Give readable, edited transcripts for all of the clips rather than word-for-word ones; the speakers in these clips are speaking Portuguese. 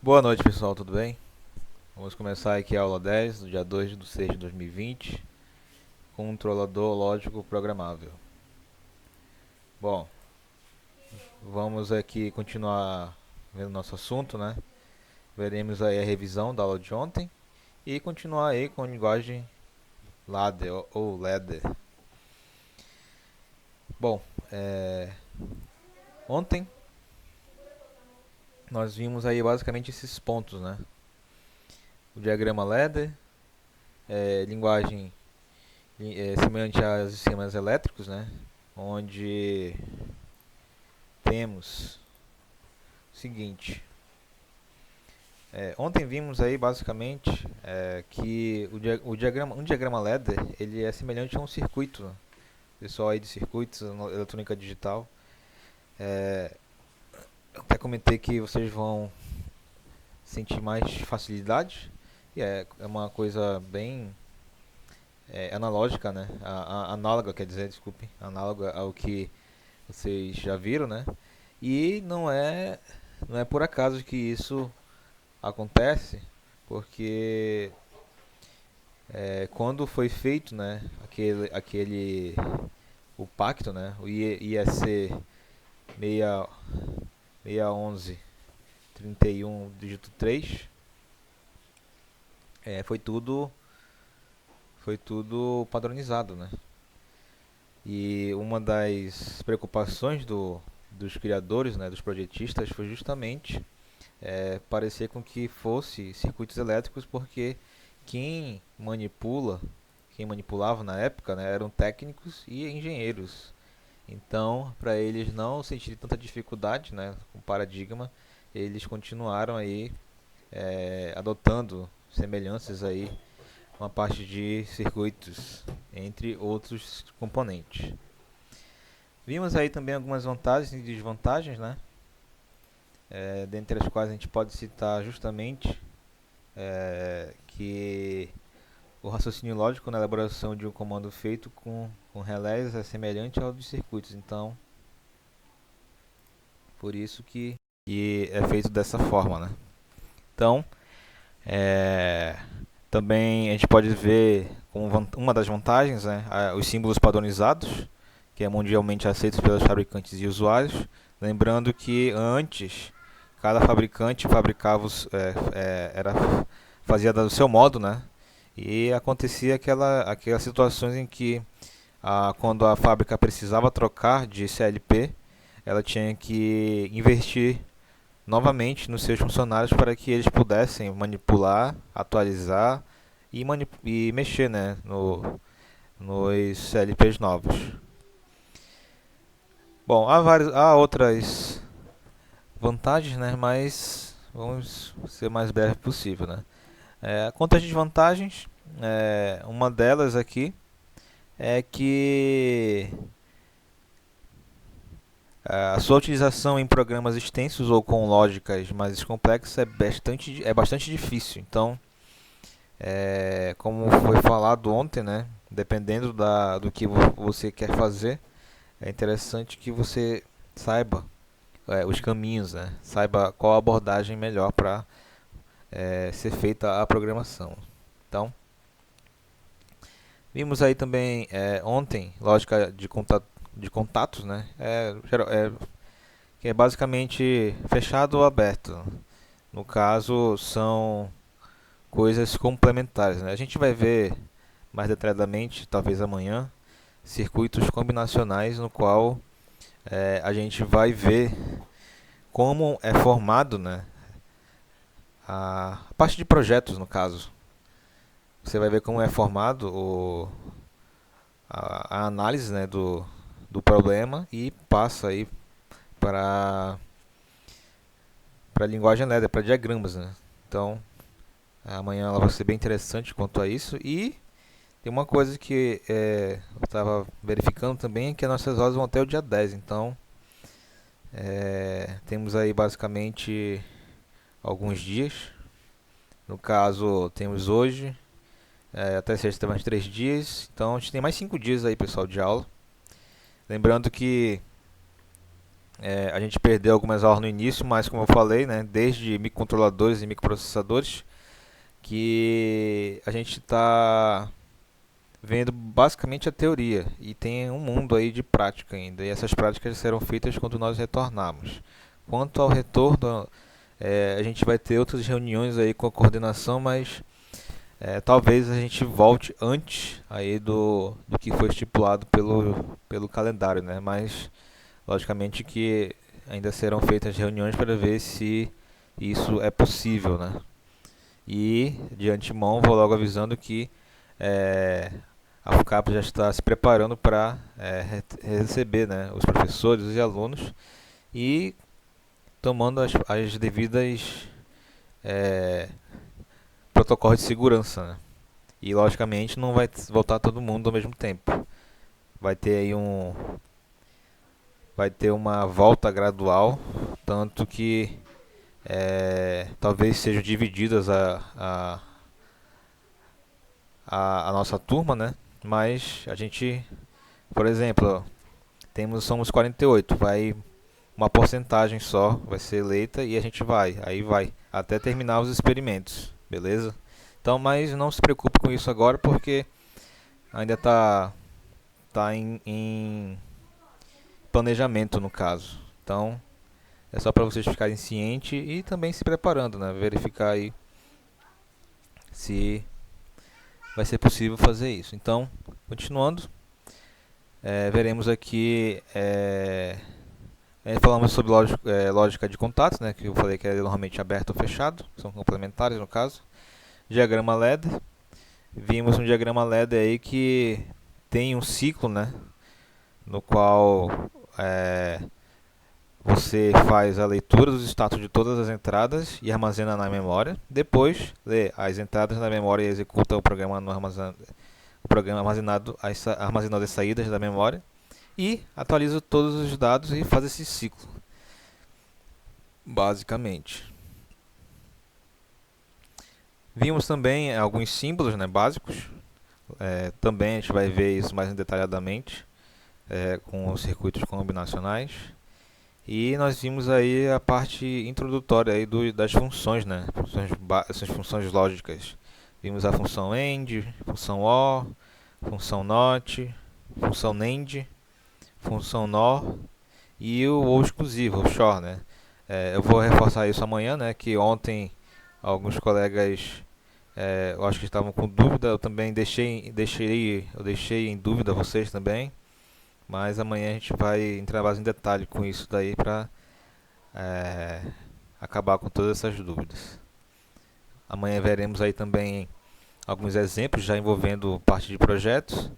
Boa noite, pessoal, tudo bem? Vamos começar aqui a aula 10 do dia 2 de 6 de 2020, controlador lógico programável. Bom, vamos aqui continuar vendo nosso assunto, né? Veremos aí a revisão da aula de ontem e continuar aí com a linguagem ladder ou ladder. Bom, ontem nós vimos aí basicamente esses pontos, né? O diagrama ladder, linguagem semelhante a sistemas elétricos, né? Onde temos o seguinte. Ontem vimos aí basicamente que um diagrama ladder ele é semelhante a um circuito, né? Pessoal aí de circuitos, eletrônica digital. Até comentei que vocês vão sentir mais facilidade e é uma coisa bem analógica, né? Análoga, quer dizer, desculpe, análoga ao que vocês já viram, né? E não é por acaso que isso acontece, porque quando foi feito, né, o pacto, né, o IEC 611 31 dígito 3, foi tudo padronizado, né? E uma das preocupações dos criadores, né, dos projetistas, foi justamente parecer com que fosse circuitos elétricos, porque quem manipula, quem manipulava na época, né, eram técnicos e engenheiros. Então, para eles não sentirem tanta dificuldade, né, com o paradigma, eles continuaram aí adotando semelhanças aí com a parte de circuitos, entre outros componentes. Vimos aí também algumas vantagens e desvantagens, né? Dentre as quais a gente pode citar justamente que o raciocínio lógico na elaboração de um comando feito com relés é semelhante ao de circuitos. Então, por isso que é feito dessa forma, né? Então, também a gente pode ver como uma das vantagens, né, os símbolos padronizados, que é mundialmente aceitos pelos fabricantes e usuários. Lembrando que antes cada fabricante fabricava fazia do seu modo, né? E acontecia aquelas situações em que quando a fábrica precisava trocar de CLP, ela tinha que investir novamente nos seus funcionários para que eles pudessem manipular, atualizar e mexer, né, nos CLPs novos. Bom, há outras vantagens, né, mas vamos ser mais breve possível, né. Quanto às desvantagens, uma delas aqui é que a sua utilização em programas extensos ou com lógicas mais complexas é bastante difícil. Então, como foi falado ontem, né, dependendo do que você quer fazer, é interessante que você saiba os caminhos, né, saiba qual a abordagem melhor para ser feita a programação. Então, vimos aí também ontem lógica de contatos, né, que é basicamente fechado ou aberto. No caso, são coisas complementares, né? A gente vai ver mais detalhadamente, talvez amanhã, circuitos combinacionais no qual a gente vai ver como é formado, né, a parte de projetos, no caso. Você vai ver como é formado a análise, né, do problema e passa aí para a linguagem ladder, para diagramas, né? Então, amanhã ela vai ser bem interessante quanto a isso. E tem uma coisa que eu estava verificando também, é que as nossas aulas vão até o dia 10. Então, temos aí basicamente alguns dias. No caso, temos hoje, até sexta mais 3 dias. Então, a gente tem mais 5 dias aí, pessoal, de aula. Lembrando que A gente perdeu algumas aulas no início, mas como eu falei, né, desde microcontroladores e microprocessadores, que a gente está vendo basicamente a teoria e tem um mundo aí de prática ainda. E essas práticas serão feitas quando nós retornarmos. Quanto ao retorno, a gente vai ter outras reuniões aí com a coordenação, mas talvez a gente volte antes aí do que foi estipulado pelo calendário, né? Mas logicamente que ainda serão feitas reuniões para ver se isso é possível, né? E de antemão vou logo avisando que é, a FUCAP já está se preparando para receber, né, os professores e alunos e tomando as devidas é, protocolos de segurança, né? E logicamente não vai voltar todo mundo ao mesmo tempo. Vai ter aí vai ter uma volta gradual, tanto que talvez sejam divididas a nossa turma, né? Mas a gente, por exemplo, somos 48, vai uma porcentagem só vai ser eleita e a gente vai até terminar os experimentos, beleza? Então, mas não se preocupe com isso agora porque ainda tá em planejamento no caso. Então, é só para vocês ficarem cientes e também se preparando, né? Verificar aí se vai ser possível fazer isso. Então, continuando, veremos aqui falamos sobre lógica de contatos, né, que eu falei que é normalmente aberto ou fechado, são complementares no caso. Diagrama LED, vimos um diagrama LED aí que tem um ciclo, né, no qual você faz a leitura dos status de todas as entradas e armazena na memória. Depois, lê as entradas na memória e executa o programa no o programa armazenado as saídas da memória e atualiza todos os dados e faz esse ciclo, basicamente. Vimos também alguns símbolos, né, básicos. Também a gente vai ver isso mais detalhadamente com os circuitos combinacionais. E nós vimos aí a parte introdutória aí das funções, né, essas funções lógicas. Vimos a função AND, função OR, função NOT, função NAND, função NOR e o exclusivo, o XOR, né? Eu vou reforçar isso amanhã, né? Que ontem alguns colegas, eu acho que estavam com dúvida, eu também deixei em dúvida vocês também, mas amanhã a gente vai entrar mais em detalhe com isso daí para acabar com todas essas dúvidas. Amanhã veremos aí também alguns exemplos já envolvendo parte de projetos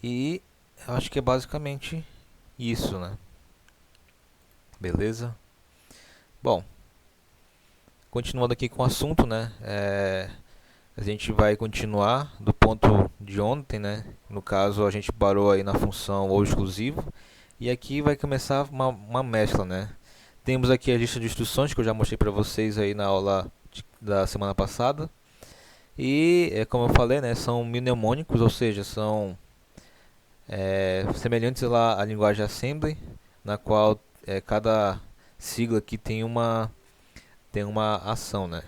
e eu acho que é basicamente isso, né? Beleza? Bom, continuando aqui com o assunto, né? A gente vai continuar do ponto de ontem, né? No caso, a gente parou aí na função ou exclusivo. E aqui vai começar uma mescla, né? Temos aqui a lista de instruções que eu já mostrei para vocês aí na aula da semana passada. E, como eu falei, né? São mnemônicos, ou seja, são semelhantes à linguagem Assembly, na qual cada sigla aqui tem uma ação, né?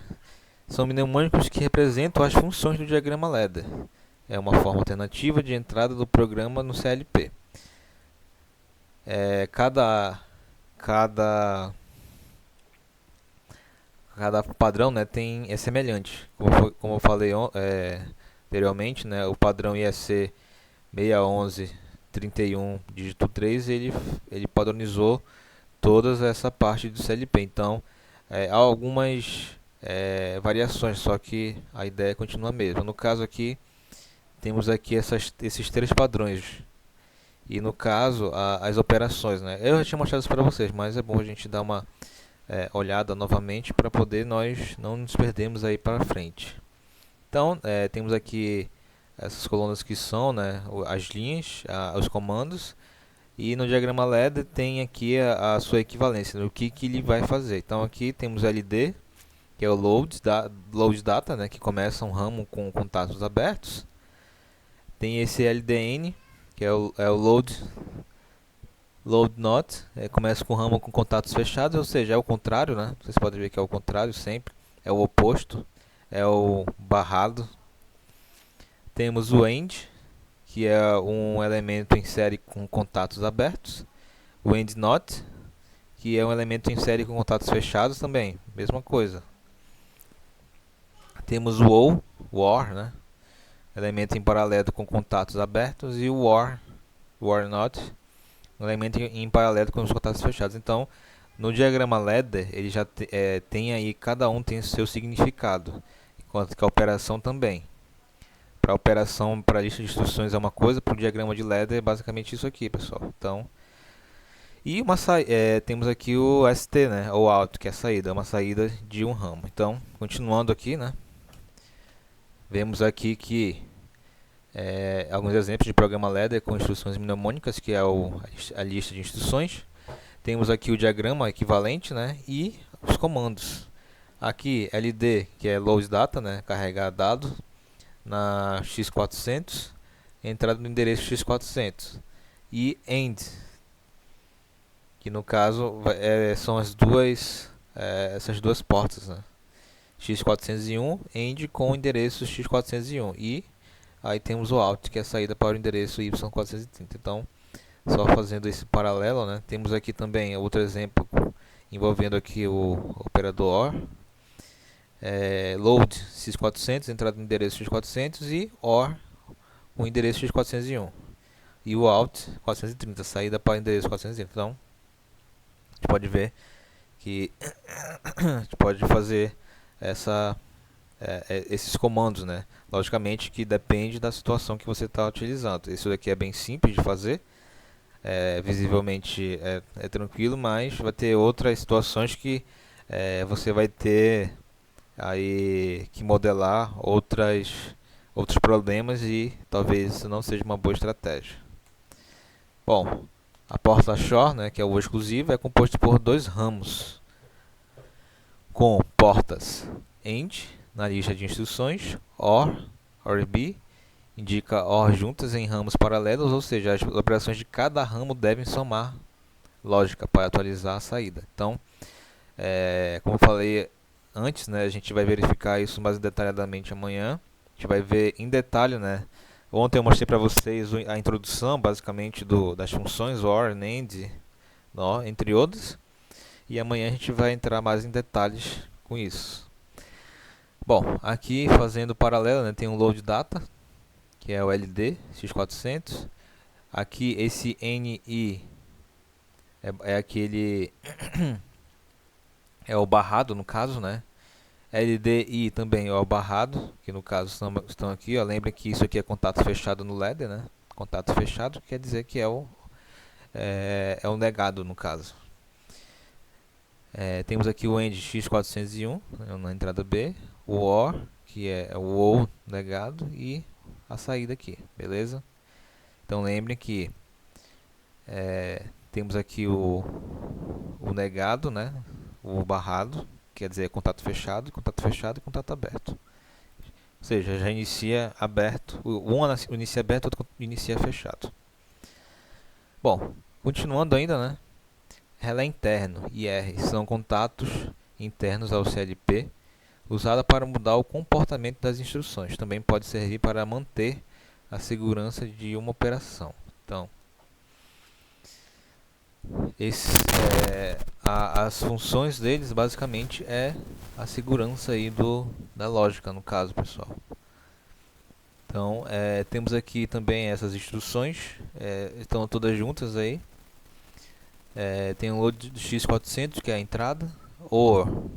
São mnemônicos que representam as funções do diagrama ladder. É uma forma alternativa de entrada do programa no CLP. Cada padrão, né, é semelhante. Como eu falei anteriormente, né, o padrão IEC 61131 dígito 3, ele padronizou toda essa parte do CLP. Então, há algumas variações, só que a ideia continua a mesma. No caso aqui, temos aqui esses três padrões. E no caso, as operações, né? Eu já tinha mostrado isso para vocês, mas é bom a gente dar uma olhada novamente para poder nós não nos perdermos aí para frente. Então, temos aqui essas colunas que são, né, as linhas, os comandos. E no diagrama LED tem aqui a sua equivalência, o que ele vai fazer. Então aqui temos LD, que é o load data, né, que começa um ramo com contatos abertos. Tem esse LDN, que é o load Load not, começa com ramo com contatos fechados, ou seja, é o contrário, né? Vocês podem ver que é o contrário sempre, é o oposto, é o barrado. Temos o end, que é um elemento em série com contatos abertos. O end not, que é um elemento em série com contatos fechados também, mesma coisa. Temos o or, né? Elemento em paralelo com contatos abertos, e o or not, um elemento em paralelo com os contatos fechados. Então, no diagrama ladder, ele já tem aí, cada um tem o seu significado, enquanto que a operação também. Para a operação, para a lista de instruções é uma coisa, para o diagrama de ladder é basicamente isso aqui, pessoal. Então, e temos aqui o ST, né, ou out, que é a saída, é uma saída de um ramo. Então, continuando aqui, né, vemos aqui que alguns exemplos de programa ladder com instruções mnemônicas, que é a lista de instruções. Temos aqui o diagrama equivalente, né, e os comandos. Aqui LD, que é load data, né, carregar dado na x400, entrada no endereço x400, e end, que no caso são essas duas portas, né, x401, end com o endereço x401, e aí temos o out, que é a saída para o endereço y430. Então, só fazendo esse paralelo, né? Temos aqui também outro exemplo envolvendo aqui o operador OR. Load x400, entrada no endereço x400, e OR o endereço x401. E o out 430, saída para o endereço 430. Então, a gente pode ver que a gente pode fazer esses comandos, né? Logicamente que depende da situação que você está utilizando. Isso daqui é bem simples de fazer. Visivelmente é tranquilo, mas vai ter outras situações que você vai ter aí que modelar outros problemas, e talvez isso não seja uma boa estratégia. Bom, a porta shore, né, que é o exclusivo, é composto por dois ramos com portas end na lista de instruções, or b, indica OR juntas em ramos paralelos, ou seja, as operações de cada ramo devem somar lógica para atualizar a saída. Então, como eu falei antes, né, a gente vai verificar isso mais detalhadamente amanhã. A gente vai ver em detalhe, né? Ontem eu mostrei para vocês a introdução, basicamente, das funções OR, AND, NOR, entre outras. E amanhã a gente vai entrar mais em detalhes com isso. Bom, aqui fazendo paralelo, né, tem um load data, que é o LD x400. Aqui esse NI é aquele é o barrado, no caso, né? LDI também é o barrado, que no caso estão aqui, ó. Lembrem que isso aqui é contato fechado no ladder, né? Contato fechado quer dizer que é o negado, no caso. Temos aqui o end x401, né, na entrada B, o OR, que é o OU negado, e a saída aqui, beleza? Então lembrem que temos aqui o negado, né? O barrado, quer dizer contato fechado, e contato aberto. Ou seja, já inicia aberto, um inicia aberto, outro inicia fechado. Bom, continuando ainda, né? Relé interno, IR, são contatos internos ao CLP, usada para mudar o comportamento das instruções. Também pode servir para manter a segurança de uma operação. Então, as funções deles basicamente é a segurança aí da lógica, no caso, pessoal. Então, temos aqui também essas instruções, estão todas juntas aí. Tem o load do x400, que é a entrada, ou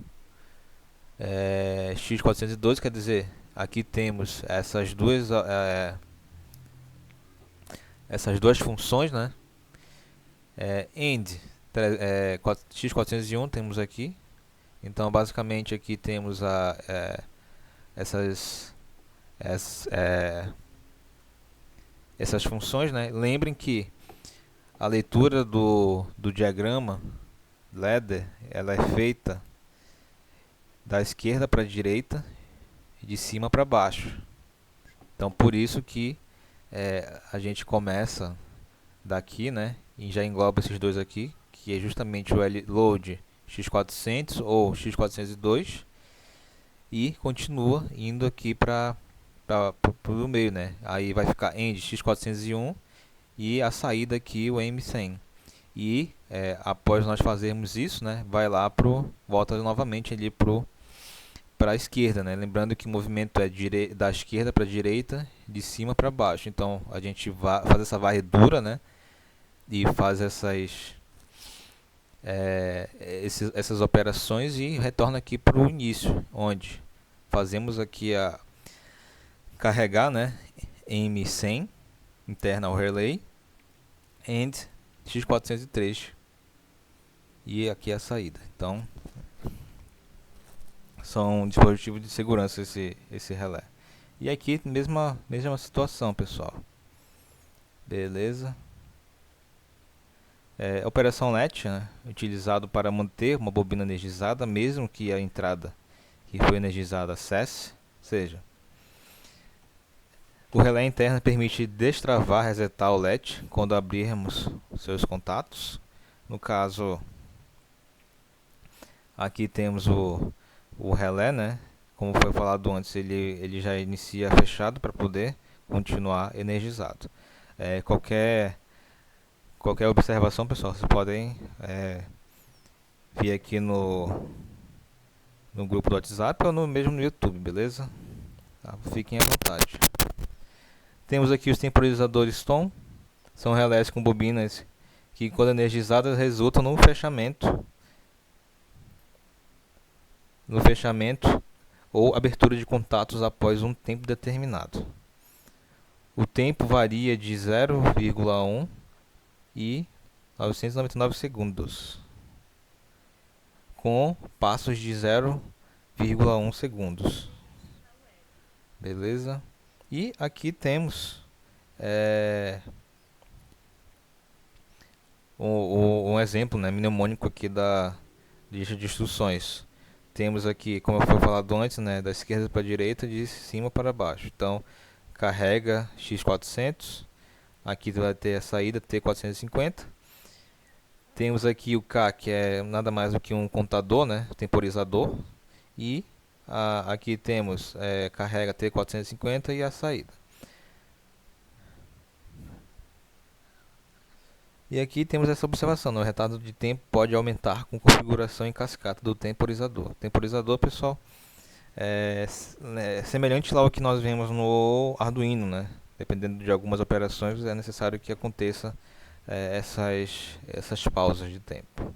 x402, quer dizer, aqui temos essas duas funções, né? End x401 temos aqui. Então, basicamente, aqui temos essas funções, né? Lembrem que a leitura do diagrama ladder, ela é feita da esquerda para a direita e de cima para baixo. Então, por isso que a gente começa daqui, né? e já engloba esses dois aqui, que é justamente o load x400 ou x402, e continua indo aqui para o meio, né? Aí vai ficar end x401 e a saída aqui o M100. E após nós fazermos isso, né, vai lá volta novamente ali para a esquerda, né? Lembrando que o movimento é da esquerda para a direita, de cima para baixo. Então a gente faz essa varredura, né? E faz essas operações e retorna aqui para o início, onde fazemos aqui a carregar, né? M100 internal relay and x403 e aqui a saída. Então são dispositivos de segurança esse relé. E aqui mesma situação, pessoal. Beleza. Operação LET, né, utilizado para manter uma bobina energizada, mesmo que a entrada que foi energizada cesse. Ou seja, o relé interno permite destravar, resetar o LET quando abrirmos seus contatos. No caso, aqui temos o relé, né? Como foi falado antes, ele já inicia fechado para poder continuar energizado. Qualquer observação, pessoal, vocês podem vir aqui no grupo do WhatsApp ou mesmo no YouTube, beleza? Tá? Fiquem à vontade. Temos aqui os temporizadores TOM, são relés com bobinas que, quando energizadas, resultam no fechamento ou abertura de contatos após um tempo determinado. O tempo varia de 0,1 e 999 segundos, com passos de 0,1 segundos. Beleza? E aqui temos um exemplo, né, mnemônico aqui da lista de instruções. Temos aqui, como foi falado antes, né, da esquerda para a direita, de cima para baixo. Então, carrega x400. Aqui vai ter a saída T450. Temos aqui o K, que é nada mais do que um contador, né, temporizador. E aqui temos carrega T450 e a saída. E aqui temos essa observação, né? O retardo de tempo pode aumentar com configuração em cascata do temporizador. O temporizador, pessoal, é semelhante lá ao que nós vemos no Arduino, né? Dependendo de algumas operações, é necessário que aconteça essas pausas de tempo.